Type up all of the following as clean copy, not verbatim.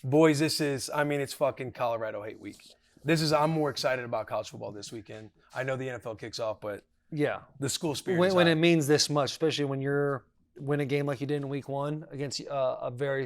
Boys, it's fucking Colorado hate week. I'm more excited about college football this weekend. I know the NFL kicks off, but Yeah. the school spirit When is it means this much, especially when you're win a game like you did in week 1 against a very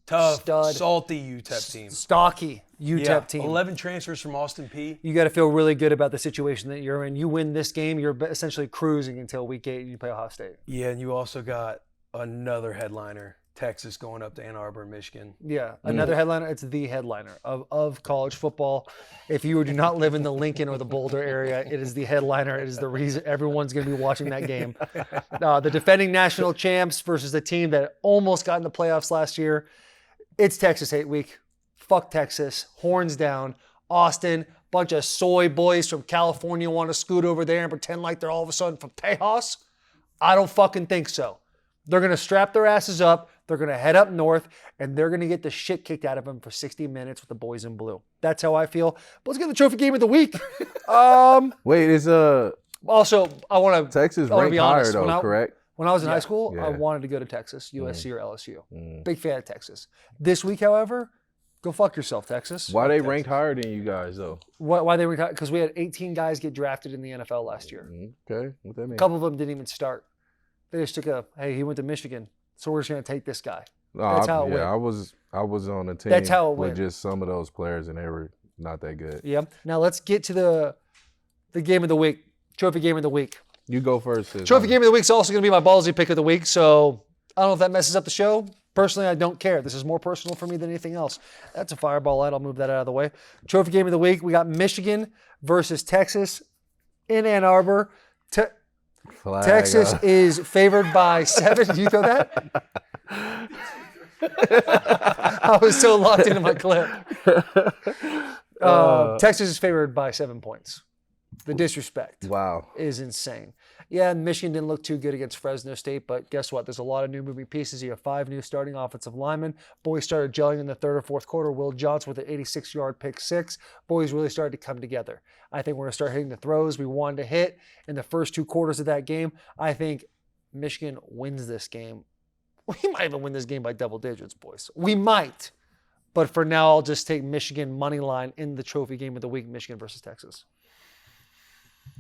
tough, stud, salty UTEP team. stocky UTEP team. 11 transfers from Austin Peay. You got to feel really good about the situation that you're in. You win this game, you're essentially cruising until week 8 and you play Ohio State. Yeah, and you also got another headliner, Texas going up to Ann Arbor, Michigan. Yeah, another headliner. It's the headliner of college football. If you do not live in the Lincoln or the Boulder area, it is the headliner. It is the reason everyone's going to be watching that game. The defending national champs versus a team that almost got in the playoffs last year. It's Texas hate week. Fuck Texas. Horns down. Austin. Bunch of soy boys from California want to scoot over there and pretend like they're all of a sudden from Tejas. I don't fucking think so. They're going to strap their asses up. They're going to head up north, and they're going to get the shit kicked out of them for 60 minutes with the boys in blue. That's how I feel. But let's get the trophy game of the week. Wait, is Also, I want to Texas I wanna ranked be higher honest. though, correct? When I was in high school, I Yeah. wanted to go to Texas, USC or LSU. Big fan of Texas. This week, however, go fuck yourself, Texas. Why they ranked higher than you guys though? Why they were? Because we had 18 guys get drafted in the NFL last year. Okay, what that mean? A couple of them didn't even start. They just took hey, he went to Michigan, so we're just going to take this guy. That's how it went. I was on a team That's how it with went. just some of those players, and they were not that good. Yeah. Now let's get to the game of the week, trophy game of the week. You go first. sis. Trophy game of the week is also going to be my ballsy pick of the week, so I don't know if that messes up the show. Personally, I don't care. This is more personal for me than anything else. That's a fireball light. I'll move that out of the way. Trophy game of the week, we got Michigan versus Texas in Ann Arbor. Flag Texas up. is favored by 7. Did you throw that? I was so locked into my clip. Texas is favored by 7 points. The disrespect Wow. is insane. Yeah, Michigan didn't look too good against Fresno State, but guess what? There's a lot of new moving pieces. You have 5 new starting offensive linemen. Boys started gelling in the third or fourth quarter. Will Johnson with an 86-yard pick 6. Boys really started to come together. I think we're going to start hitting the throws we wanted to hit in the first 2 quarters of that game. I think Michigan wins this game. We might even win this game by double digits, boys. We might. But for now, I'll just take Michigan money line in the trophy game of the week, Michigan versus Texas.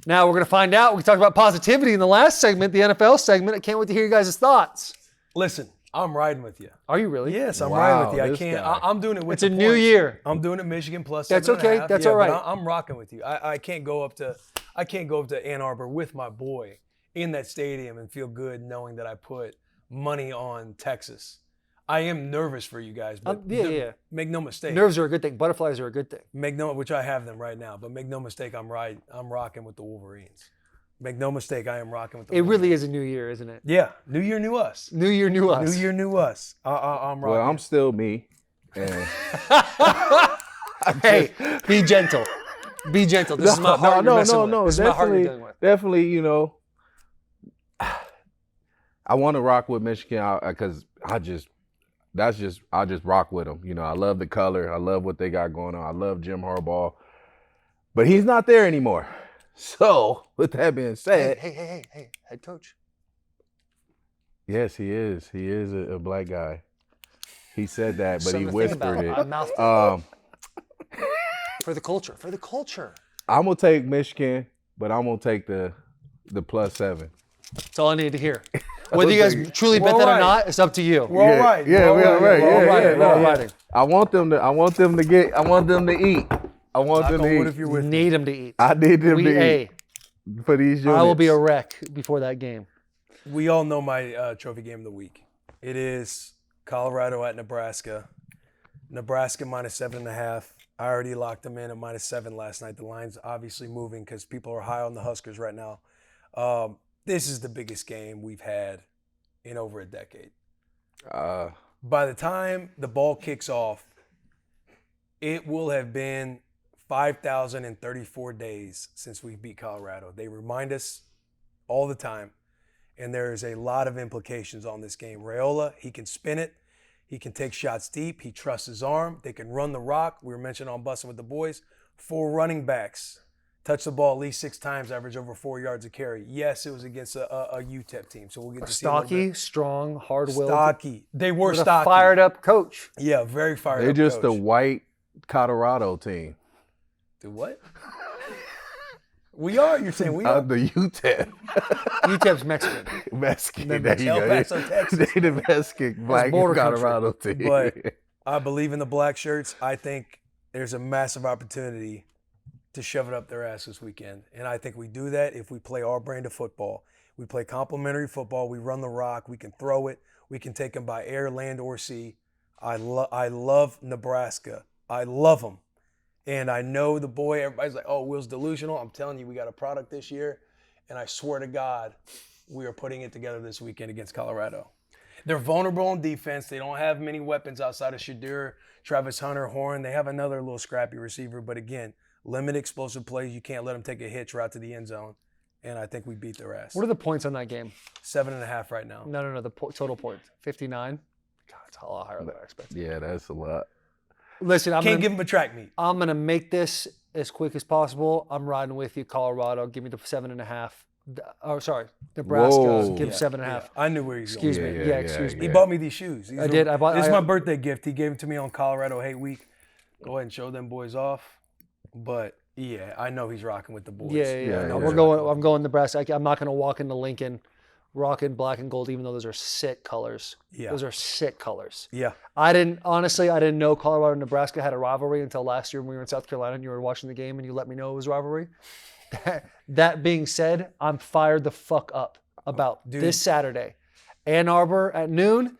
Now we're going to find out. We talked about positivity in the last segment, the NFL segment. I can't wait to hear you guys' thoughts. Listen, I'm riding with you. Are you really? Yes, I'm Wow, riding with you. I this can't. guy. I'm doing it with It's the a new points. year. I'm doing it Michigan plus That's 7.5. okay. That's all right. But I'm rocking with you. I can't go up to Ann Arbor with my boy in that stadium and feel good knowing that I put money on Texas. I am nervous for you guys, but yeah. make no mistake. Nerves are a good thing. Butterflies are a good thing. Which I have them right now, but make no mistake, I'm rocking with the Wolverines. Make no mistake, I am rocking with the It Wolverines. really is a new year, isn't it? Yeah, new year, new us. New year, new us. New year, new us. I'm rocking. Well, I'm still me. And Hey, be gentle. Be gentle. This is my heart you're messing with. This is my heart you're dealing with. Definitely, you know, I want to rock with Michigan because I just rock with them. You know, I love the color. I love what they got going on. I love Jim Harbaugh, but he's not there anymore. So, with that being said, Hey, head coach. yes, he is. He is a black guy. He said that, but he Something to think whispered about. I it. mouthed it. For the culture. For the culture. I'm gonna take Michigan, but I'm gonna take the plus 7. That's all I need to hear. Whether you guys truly bet We're that all or right. not, it's up to you. We're all right. Yeah, we are right. We're all Yeah, riding. yeah, We're all no, riding. I want them to eat. I want them to What eat. if you're with me? Need them to eat. I need them to Hey, eat for these units. I will be a wreck before that game. We all know my trophy game of the week. It is Colorado at Nebraska. Nebraska minus 7.5. I already locked them in at minus 7 last night. The line's obviously moving because people are high on the Huskers right now. This is the biggest game we've had in over a decade. By the time the ball kicks off, it will have been 5,034 days since we beat Colorado. They remind us all the time, and there's a lot of implications on this game. Raiola, he can spin it. He can take shots deep. He trusts his arm. They can run the rock. We were mentioned on Bussin' With The Boys. 4 running backs touched the ball at least 6 times, average over 4 yards a carry. Yes, it was against a UTEP team, so we'll get to see a little Stocky, bit. strong, hard-willed. Stocky. They were With a stocky. fired-up coach. Yeah, very fired They're up just coach. a white Colorado team. Do what? We are. You're saying we are? The UTEP. UTEP's Mexican. Mexican. There you El go. Paso, Texas. They the Mexican black border country. Colorado team. But I believe in the black shirts. I think there's a massive opportunity to shove it up their ass this weekend. And I think we do that if we play our brand of football. We play complementary football. We run the rock. We can throw it. We can take them by air, land, or sea. I love Nebraska. I love them. And I know the boy, everybody's like, oh, Will's delusional. I'm telling you, we got a product this year. And I swear to God, we are putting it together this weekend against Colorado. They're vulnerable on defense. They don't have many weapons outside of Shadur, Travis Hunter, Horn. They have another little scrappy receiver. But again, limited explosive plays. You can't let them take a hitch right to the end zone. And I think we beat their ass. What are the points on that game? 7.5 right now. No. The total points. 59? God, it's a lot higher than I expected. yeah, that's a lot. Listen, Can't give them a track meet. I'm going to make this as quick as possible. I'm riding with you, Colorado. Give me the 7.5. Oh, sorry. Nebraska. Whoa. Give Yeah, 7.5. yeah. I knew where he was Excuse going. me. Yeah, excuse me. He bought me these shoes. I did. This is my birthday gift. He gave it to me on Colorado Hate Week. Go ahead and show them boys off. But yeah, I know he's rocking with the boys. Yeah. No, yeah. I'm going Nebraska. I'm not going to walk into Lincoln rocking black and gold, even though those are sick colors. Yeah. Those are sick colors. Yeah. I didn't know Colorado and Nebraska had a rivalry until last year when we were in South Carolina and you were watching the game and you let me know it was a rivalry. That being said, I'm fired the fuck up about this Saturday. Ann Arbor at noon,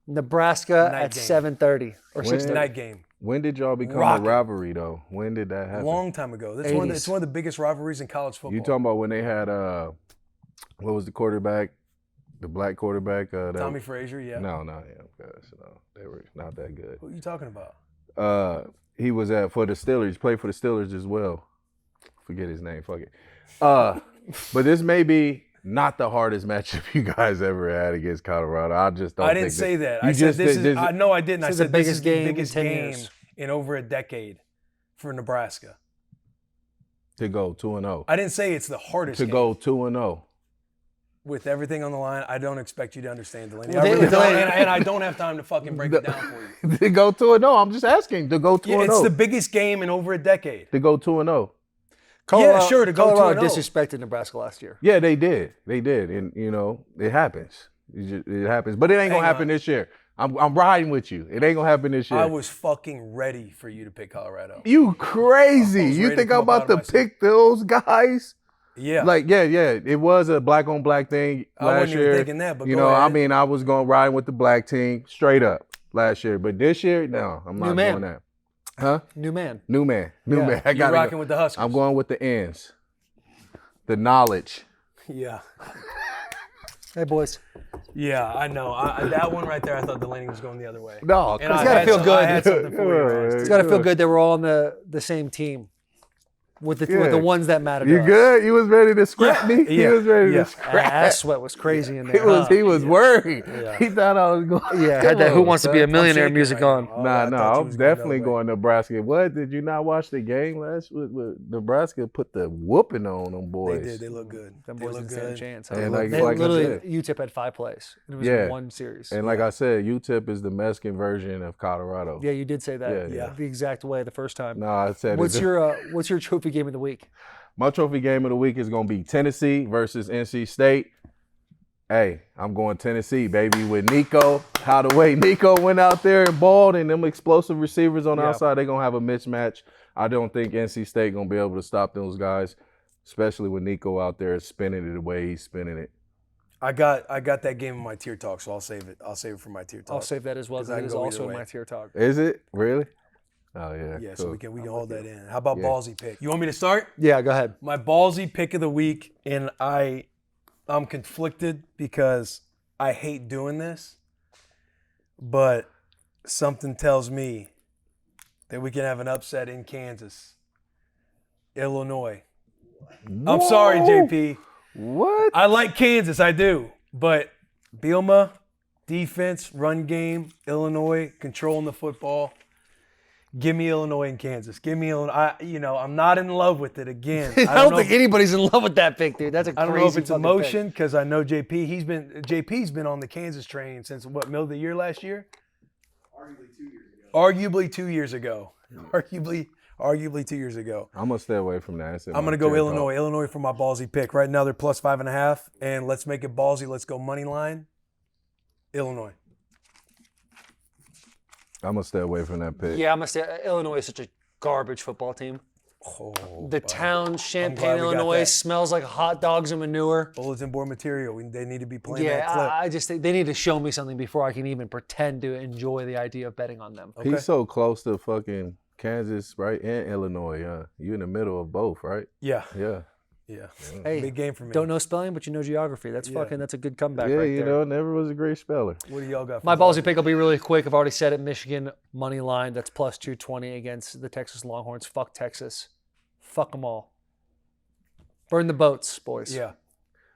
Nebraska Night at game. 7:30 or When- 6:30. Night game. When did y'all become Rocket. a rivalry, though? When did that happen? Long time ago. That's 80s. it's one of the biggest rivalries in college football. You talking about when they had, what was the quarterback? The black quarterback? Tommy Frazier, yeah. No, not him. Gosh, no, they were not that good. Who are you talking about? He was for the Steelers. Played for the Steelers as well. Forget his name. Fuck it. But this may be not the hardest matchup you guys ever had against Colorado. I just don't. I didn't say that. I said this is. No, I didn't. I This is the said this biggest is the game in biggest 10 game years. in over a decade for Nebraska. to go 2-0. I didn't say it's the hardest To game. go 2-0. With everything on the line, I don't expect you to understand, Delanie. Well, I really don't, Delanie- and I don't have time to fucking break it down for you. To go 2-0. I'm just asking. To go 2-0. Yeah, it's the biggest game in over a decade. To go 2-0. Colorado, Yeah, sure, to go Colorado 2-0. disrespected Nebraska last year. Yeah, they did. And it happens. It happens. But it ain't gonna Hang happen on. this year. I'm riding with you. It ain't gonna happen this year. I was fucking ready for you to pick Colorado. You crazy. I was You ready think to I'm come up about to out of my seat. pick those guys? Yeah. Yeah. It was a black on black thing I last wasn't even year. thinking that, but you go know, I ahead. mean, I was going riding with the black team straight up last year. But this year, no, I'm New not man. doing that. Huh? New man. New man. Yeah. Man. I You're gotta rocking go. with the Huskers. I'm going with the ends. The knowledge. Yeah. Hey, boys. Yeah, I know. That one right there, I thought Delanie was going the other way. No, And it's I gotta had feel some- good. I had something for you, man. It's got to feel good that we're all on the same team with the ones that matter to You us. good? You was ready to scrap me? He yeah, was ready yeah. to scrap. That ass sweat was crazy in there. He was worried. Yeah. He thought I was going. Yeah, had that Who Wants to Be a Millionaire shaking music right on. now. Nah, I no, thought you I'm was going the definitely other way. going Nebraska. What? Did you not watch the game last with Nebraska? Put the whooping on them They boys. did. They look good. Them They boys look didn't stand a good. chance. And They like I literally, said- UTEP had 5 plays. It was Yeah. one series. And like I said, UTEP is the Mexican version of Colorado. Yeah, you did say that. Yeah. The exact way the first time. No, I said What's it. your trophy game of the week? My trophy game of the week is going to be Tennessee versus NC State. Hey, I'm going Tennessee, baby, with Nico. How the way Nico went out there and balled and them explosive receivers on the Yeah. outside, they're going to have a mismatch. I don't think NC State going to be able to stop those guys, especially with Nico out there spinning it the way he's spinning it. I got that game in my tier talk, so I'll save it. I'll save it for my tier talk. I'll save that as well 'Cause because I it can is go either also in way. my tier talk. Is it? Really? Oh, yeah. Yeah, cool. so we can hold that in. How about Yeah. ballsy pick? You want me to start? Yeah, go ahead. My ballsy pick of the week, and I'm conflicted because I hate doing this, but something tells me that we can have an upset in Kansas, Illinois. I'm sorry, JP. What? I like Kansas, I do, but Bielema, defense, run game, Illinois, controlling the football. Give me Illinois and Kansas. Give me Illinois. I'm not in love with it again. I don't think anybody's in love with that pick, dude. That's a crazy I don't know if it's fucking emotion because I know JP's been on the Kansas train since middle of the year last year? Arguably 2 years ago. Arguably 2 years ago. I'm gonna stay away from that. I'm gonna go Illinois. Illinois for my ballsy pick. Right now they're plus 5.5, and let's make it ballsy. Let's go money line. Illinois. I'm gonna stay away from that pick. Yeah, I'm gonna say Illinois is such a garbage football team. The town, Champaign, Illinois, smells like hot dogs and manure. Bulletin board material. They need to be playing that clip. Yeah, I just think they need to show me something before I can even pretend to enjoy the idea of betting on them. Okay. He's so close to fucking Kansas, right, and Illinois. You in the middle of both, right? Yeah. Yeah. Hey, big game for me. Don't know spelling, but you know geography. That's that's a good comeback Yeah, right you there. know, never was a great speller. What do y'all got for My ballsy pick will be really quick. I've already said it. Michigan money line. That's plus 220 against the Texas Longhorns. Fuck Texas. Fuck them all. Burn the boats, boys. Yeah.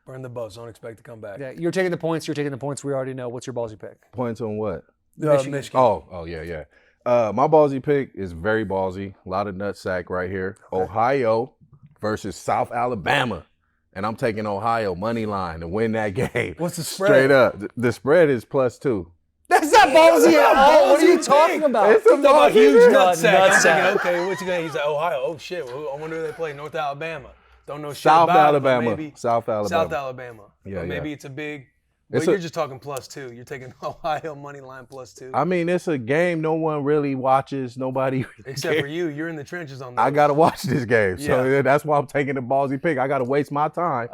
Burn the boats. Don't expect to come back. Yeah, you're taking the points. You're taking the points. We already know. What's your ballsy pick? Points on what? Michigan. Oh, yeah. My ballsy pick is very ballsy. A lot of nutsack right here. Okay. Ohio versus South Alabama. And I'm taking Ohio money line to win that game. What's the spread? Straight up. The spread is plus 2. That's not ballsy at all. What are you talking about? It's a Huge nutsack. I'm nutsack. thinking, okay, what's he going to? He's like, Ohio. Oh, shit. I wonder who they play. North Alabama. Don't know shit South about Alabama. it, maybe South Alabama. South Alabama. Yeah, But maybe it's a big. It's Well, you're just talking plus 2. You're taking Ohio money line plus 2. I mean, it's a game no one really watches. Nobody Except for you. You're in the trenches on that. I got to watch this game. So Yeah. that's why I'm taking the ballsy pick. I got to waste my time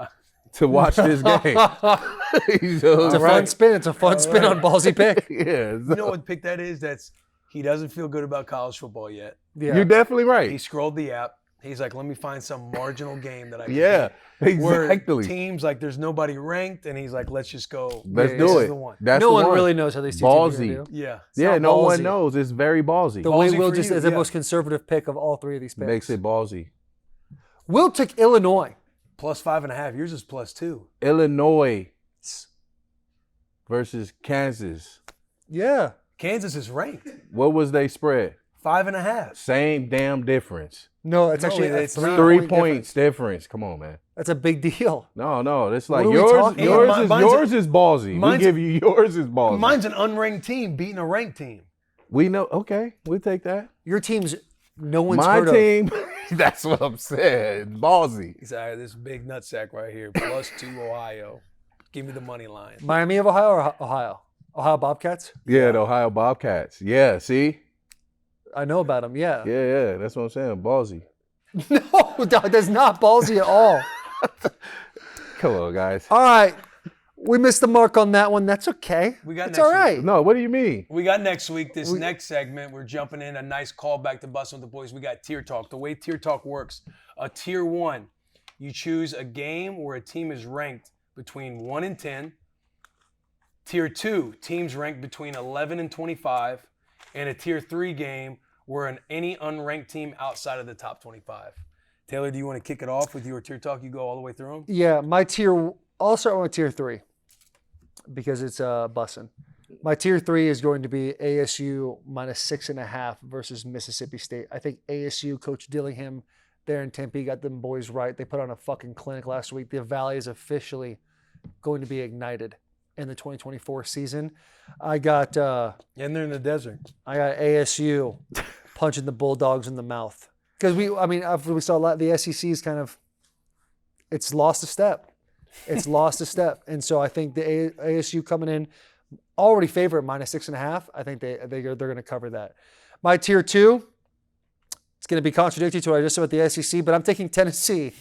to watch this game. It's a fun spin. It's a fun spin on ballsy pick. Yeah. You know what pick that is? He doesn't feel good about college football yet. Yeah. You're definitely right. He scrolled the app. He's like, let me find some marginal game that I can Yeah, pick. Where exactly. teams, like, there's nobody ranked, and he's like, let's just go. Let's This do is it. the one. That's No the one one. really knows how these two teams are Ballsy. going to do. Yeah. Yeah, not no ballsy. one knows. It's very ballsy. The way Ballsy Will for just you, is the yeah. most conservative pick of all three of these picks. Makes it ballsy. Will took Illinois. Plus 5.5. Yours is plus 2. Illinois versus Kansas. Yeah. Kansas is ranked. What was they spread? 5.5. Same damn difference. No, it's No, actually it's a 3 points difference. Come on, man. That's a big deal. No, it's like What are we yours. talking about? Yours is ballsy. We mine's- give you yours is ballsy. Mine's an unranked team beating a ranked team. We know. Okay, we take that. Your team's no one's My heard of. team. That's what I'm saying. Ballsy. He's like, this big nutsack right here. Plus 2 Ohio. Give me the money line. Miami of Ohio or Ohio? Ohio Bobcats? Yeah, the Ohio Bobcats. Yeah, see. I know about them, yeah. Yeah. That's what I'm saying. Ballsy. No, dog, that's not ballsy at all. Come on, guys. All right. We missed the mark on that one. That's okay. We got It's next all right. No, what do you mean? We got next week, this next segment, we're jumping in, a nice callback to Bussin' With The Boys. We got Tier Talk. The way Tier Talk works, a Tier 1, you choose a game where a team is ranked between 1 and 10. Tier 2, teams ranked between 11 and 25. And a Tier 3 game where any unranked team outside of the top 25. Taylor, do you want to kick it off with your Tier Talk? You go all the way through them? Yeah, my tier, I'll start with Tier 3 because it's Bussin'. My Tier 3 is going to be ASU minus 6.5 versus Mississippi State. I think ASU, Coach Dillingham there in Tempe, got them boys right. They put on a fucking clinic last week. The Valley is officially going to be ignited in the 2024 season. I got And they're in the desert. ASU punching the Bulldogs in the mouth. Because after we saw a lot, the SEC is kind of, it's lost a step. It's lost a step. And so I think the ASU coming in already favorite minus 6.5. I think they're going to cover that. My Tier 2, it's going to be contradictory to what I just said about the SEC, but I'm taking Tennessee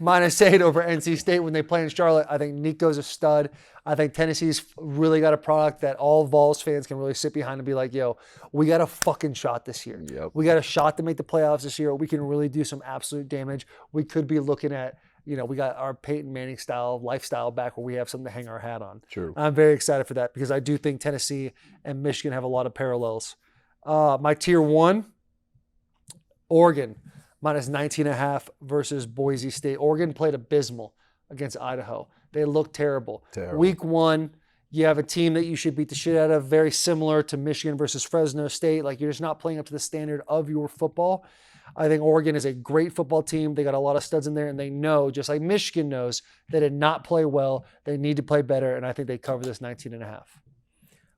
minus 8 over NC State when they play in Charlotte. I think Nico's a stud. I think Tennessee's really got a product that all Vols fans can really sit behind and be like, yo, we got a fucking shot this year. Yep. We got a shot to make the playoffs this year. We can really do some absolute damage. We could be looking at, we got our Peyton Manning style lifestyle back where we have something to hang our hat on. True. I'm very excited for that because I do think Tennessee and Michigan have a lot of parallels. My Tier 1, Oregon, minus 19.5 versus Boise State. Oregon played abysmal against Idaho. They looked terrible. Terrible. Week 1, You have a team that you should beat the shit out of, very similar to Michigan versus Fresno State. Like, you're just not playing up to the standard of your football. I think Oregon is a great football team. They got a lot of studs in there, and they know, just like Michigan knows, they did not play well. They need to play better, and I think they cover this 19.5.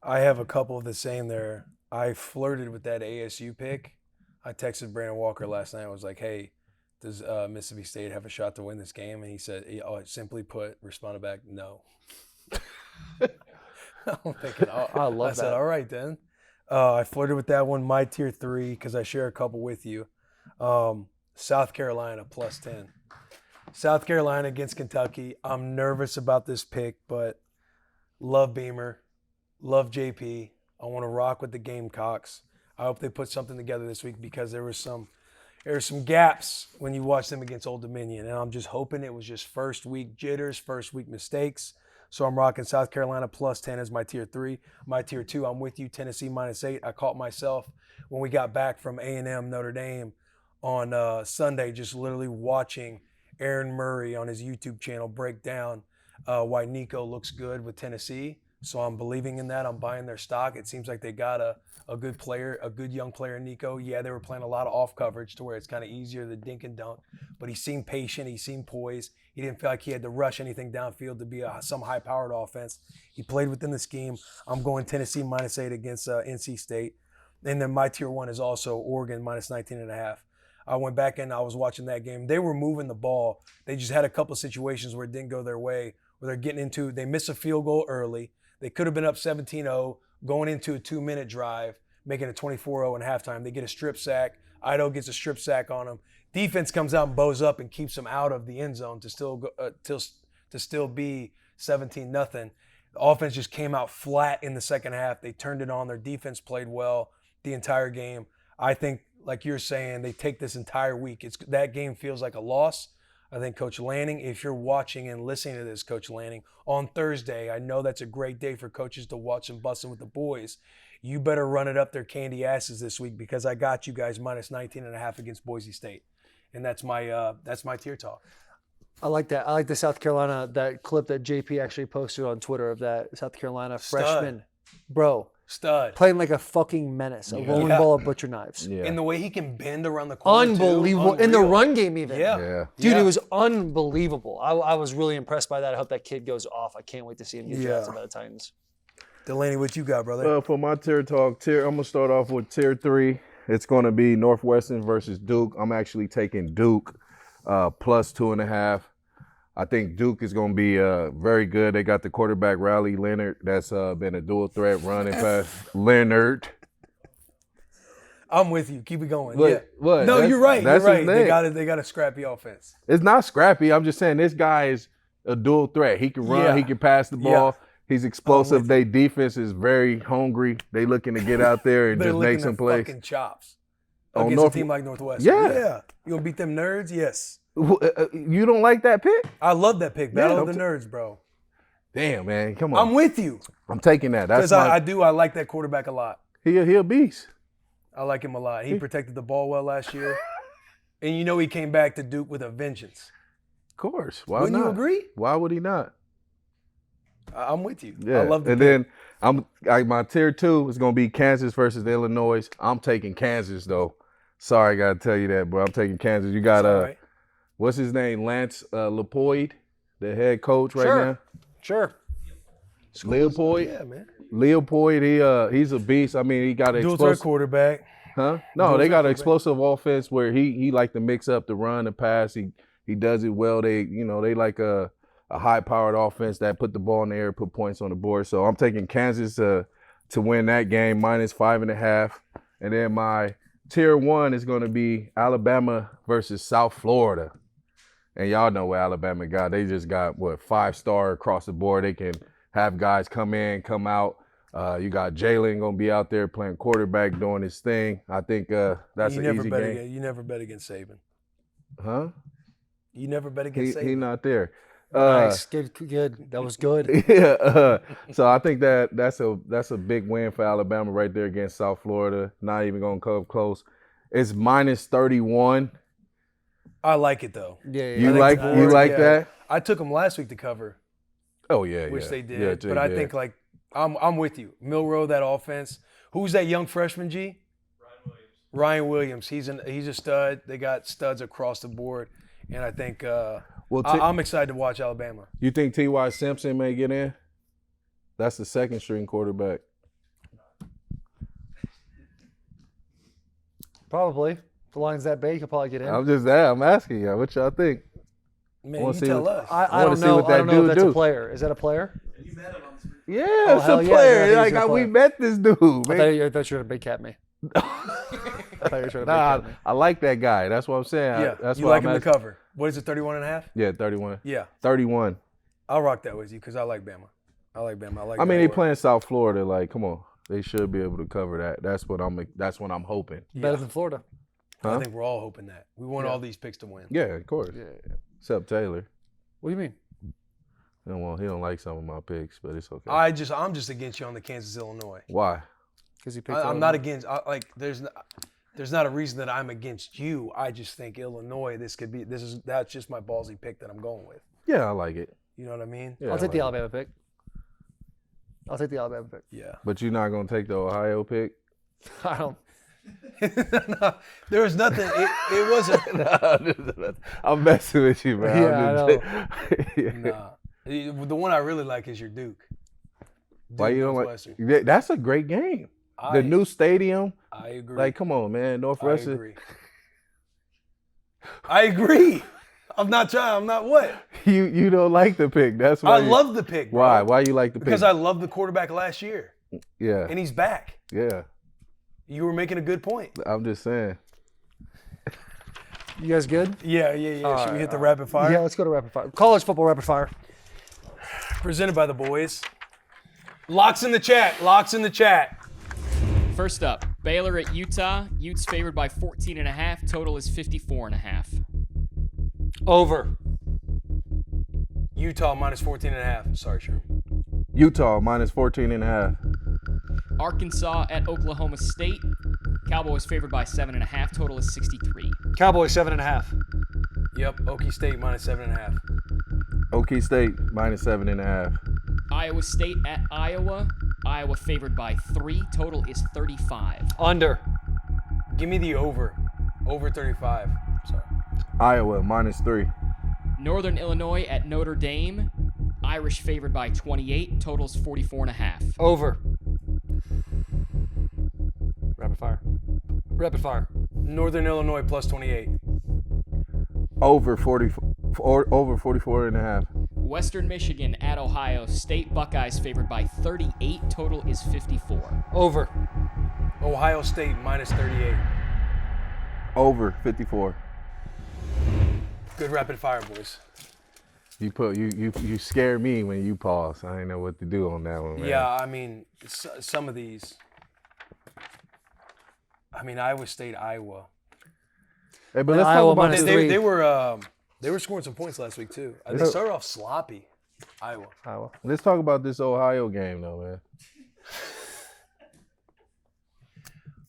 I have a couple of the same there. I flirted with that ASU pick. I texted Brandon Walker last night. I was like, hey, does Mississippi State have a shot to win this game? And he said, simply put, responded back, no. I'm thinking, I love I said, all right then. I flirted with that one, my tier 3, because I share a couple with you. South Carolina +10. South Carolina against Kentucky. I'm nervous about this pick, but love Beamer, love JP. I want to rock with the Gamecocks. I hope they put something together this week because there were some gaps when you watch them against Old Dominion, and I'm just hoping it was just first week jitters, first week mistakes. So I'm rocking South Carolina +10 as my tier 3. My tier 2, I'm with you, Tennessee -8. I caught myself when we got back from A&M Notre Dame on Sunday, just literally watching Aaron Murray on his YouTube channel break down why Nico looks good with Tennessee. So I'm believing in that. I'm buying their stock. It seems like they got a good player, a good young player in Nico. Yeah, they were playing a lot of off coverage to where it's kind of easier to dink and dunk, but he seemed patient. He seemed poised. He didn't feel like he had to rush anything downfield to be some high-powered offense. He played within the scheme. I'm going Tennessee -8 against NC State. And then my tier 1 is also Oregon -19.5. I went back and I was watching that game. They were moving the ball. They just had a couple of situations where it didn't go their way, where they're getting into, they miss a field goal early. They could have been up 17-0, going into a 2-minute drive, making it 24-0 in halftime. They get a strip sack. Idaho gets a strip sack on them. Defense comes out and bows up and keeps them out of the end zone to still go, to still be 17-0. The offense just came out flat in the second half. They turned it on. Their defense played well the entire game. I think, like you're saying, they take this entire week. That game feels like a loss. I think Coach Lanning, if you're watching and listening to this, Coach Lanning, on Thursday, I know that's a great day for coaches to watch and Bussin' with the Boys. You better run it up their candy asses this week because I got you guys -19.5 against Boise State. And that's my tier talk. I like that. I like the South Carolina, that clip that JP actually posted on Twitter of that South Carolina freshman. Bro. Stud. Playing like a fucking menace, a rolling ball of butcher knives. Yeah. And the way he can bend around the corner, Unbelievable. In the run game even. Yeah. Dude, it was unbelievable. I was really impressed by that. I hope that kid goes off. I can't wait to see him get drafted by the Titans. Delanie, what you got, brother? For my tier talk, I'm going to start off with tier 3. It's going to be Northwestern versus Duke. I'm actually taking Duke +2.5. I think Duke is going to be very good. They got the quarterback, Riley Leonard, that's been a dual threat running past Leonard. I'm with you. Keep it going. What? No, you're right. That's You're his right. name. They got a scrappy offense. It's not scrappy. I'm just saying this guy is a dual threat. He can run. Yeah. He can pass the ball. Yeah. He's explosive. Their defense is very hungry. They looking to get out there and They're just make licking some their plays. fucking chops On against a team like Northwestern. Yeah. You gonna beat them nerds? Yes. You don't like that pick? I love that pick. Battle Yeah, of the nerds, bro. Damn, man. Come on. I'm with you. I'm taking that. That's Because I like that quarterback a lot. he a beast. I like him a lot. He protected the ball well last year. And you know he came back to Duke with a vengeance. Of course. Why Wouldn't not? you agree? Why would he not? I'm with you. Yeah. I love the And pick. then my tier 2 is going to be Kansas versus Illinois. I'm taking Kansas, though. Sorry, I got to tell you that, but I'm taking Kansas. You got, It's all right. what's his name? Lance Lepoid, the head coach right now. Sure. Leopold. Yeah, man. Leopold, he's a beast. I mean, he got an Dual threat explosive. quarterback. Huh? No, they got an explosive offense where he like to mix up the run, the pass. He does it well. They like a high-powered offense that put the ball in the air, put points on the board. So I'm taking Kansas to win that game -5.5. And then my tier 1 is going to be Alabama versus South Florida. And y'all know what Alabama got. They just got, 5-star across the board. They can have guys come in, come out. You got Jalen going to be out there playing quarterback, doing his thing. I think that's an easy game. You never bet against Saban. Huh? You never bet against Saban. He not there. Nice. Good. That was good. Yeah. So I think that's a big win for Alabama right there against South Florida. Not even going to come close. It's -31. I like it though. Yeah. You like that? I took them last week to cover, Oh yeah, which yeah. they did. Yeah, but I yeah. think like I'm with you. Milrow, that offense. Who's that young freshman, G? Ryan Williams. He's a stud. They got studs across the board, and I think I'm excited to watch Alabama. You think T.Y. Simpson may get in? That's the second string quarterback. Probably. If the line's that big, you could probably get in. I'm asking you. What y'all think? Man, you tell us. I don't know. I don't know if that's a player. Is that a player? You met him on the street. Yeah, it's a player. Yeah, we met this dude. I thought you were going to big cat me. I thought you were trying to big cat me. I like that guy. That's what I'm saying. Yeah, that's you why like I'm him to asking. cover. What is it, 31.5? Yeah, 31. Yeah. 31. I'll rock that with you because I like Bama. I like I mean, they playing South Florida. Like, come on. They should be able to cover that. That's what I'm hoping. Better than Florida. I think we're all hoping that. We want all these picks to win. Yeah, of course. Yeah. Except Taylor. What do you mean? He don't like some of my picks, but it's okay. I'm just against you on the Kansas Illinois. Why? Because he picked I'm not against. There's not a reason that I'm against you. I just think Illinois. That's just my ballsy pick that I'm going with. Yeah, I like it. You know what I mean? Yeah, I'll take I the like Alabama pick. I'll take the Alabama pick. Yeah. But you're not gonna take the Ohio pick? I don't. No, there was nothing. It wasn't. I'm messing with you, man. Yeah, Nah. The one I really like is your Duke. Why you don't like? Northwestern. Yeah, that's a great game. The new stadium. I agree. Like, come on, man. Northwestern. I agree. I'm not what? You don't like the pick. That's why. I love the pick, bro. Why? Why you like the pick? Because I love the quarterback last year. Yeah. And he's back. Yeah. You were making a good point. I'm just saying. You guys good? Yeah. Should we hit the rapid fire? Yeah, let's go to rapid fire. College football rapid fire. Presented by the boys. Locks in the chat. First up, Baylor at Utah. Utes favored by 14.5. Total is 54.5. Over. Utah minus 14.5. Sorry, sure. Utah minus 14.5. Arkansas at Oklahoma State. Cowboys favored by 7.5. Total is 63. Cowboys 7.5. Yep. Okie State minus 7.5. Okie State minus 7.5. Iowa State at Iowa. Iowa favored by 3. Total is 35. Under. Give me the over. Over 35. Sorry. Iowa minus 3. Northern Illinois at Notre Dame. Irish favored by 28. Totals 44.5. Over. Rapid fire. Rapid fire. Northern Illinois plus 28. Over 44.5. Western Michigan at Ohio State. Buckeyes favored by 38. Total is 54. Over. Ohio State minus 38. Over 54. Good rapid fire, boys. You scare me when you pause. I didn't know what to do on that one, man. Yeah, I mean, some of these. I mean, Iowa State, Iowa. Hey, but let's Iowa talk about minus this. three. They were scoring some points last week too. They started off sloppy. Iowa. Let's talk about this Ohio game, though, man.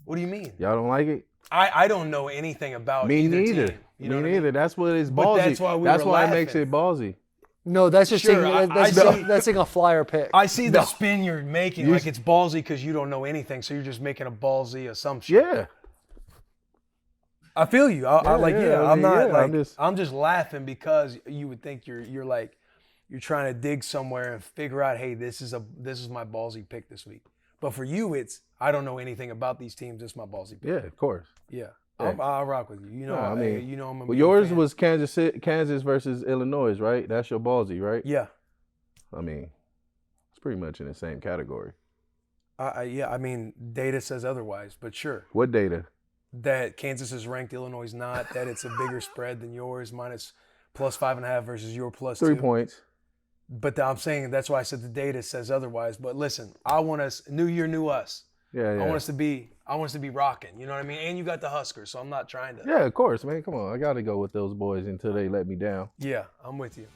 What do you mean? Y'all don't like it? I don't know anything about Me either neither. team. You Me know what I mean? neither. That's what it's But ballsy. that's why we That's were why it makes laughing. it ballsy. No, that's just Sure, taking, I that's, see. that's taking a flyer pick. I see the spin you're making, like it's ballsy because you don't know anything, so you're just making a ballsy assumption. Yeah. I feel you. I'm I'm just laughing because you would think you're like you're trying to dig somewhere and figure out, hey, this is my ballsy pick this week. But for you, it's I don't know anything about these teams. This is my ballsy pick. Yeah, of course. Yeah, Yeah. I'll rock with you. You know, No, I mean, you know I'm a Well, big yours fan. was Kansas versus Illinois, right? That's your ballsy, right? Yeah. I mean, it's pretty much in the same category. I mean, data says otherwise, but sure. What data? That Kansas is ranked, Illinois is not. That it's a bigger spread than yours, minus plus 5.5 versus your plus 3 2. points. But I'm saying that's why I said the data says otherwise. But listen, I want us new year, new us. Yeah. I want us to be rocking. You know what I mean? And you got the Huskers, so I'm not trying to. Yeah, of course, man. Come on. I got to go with those boys until they let me down. Yeah, I'm with you.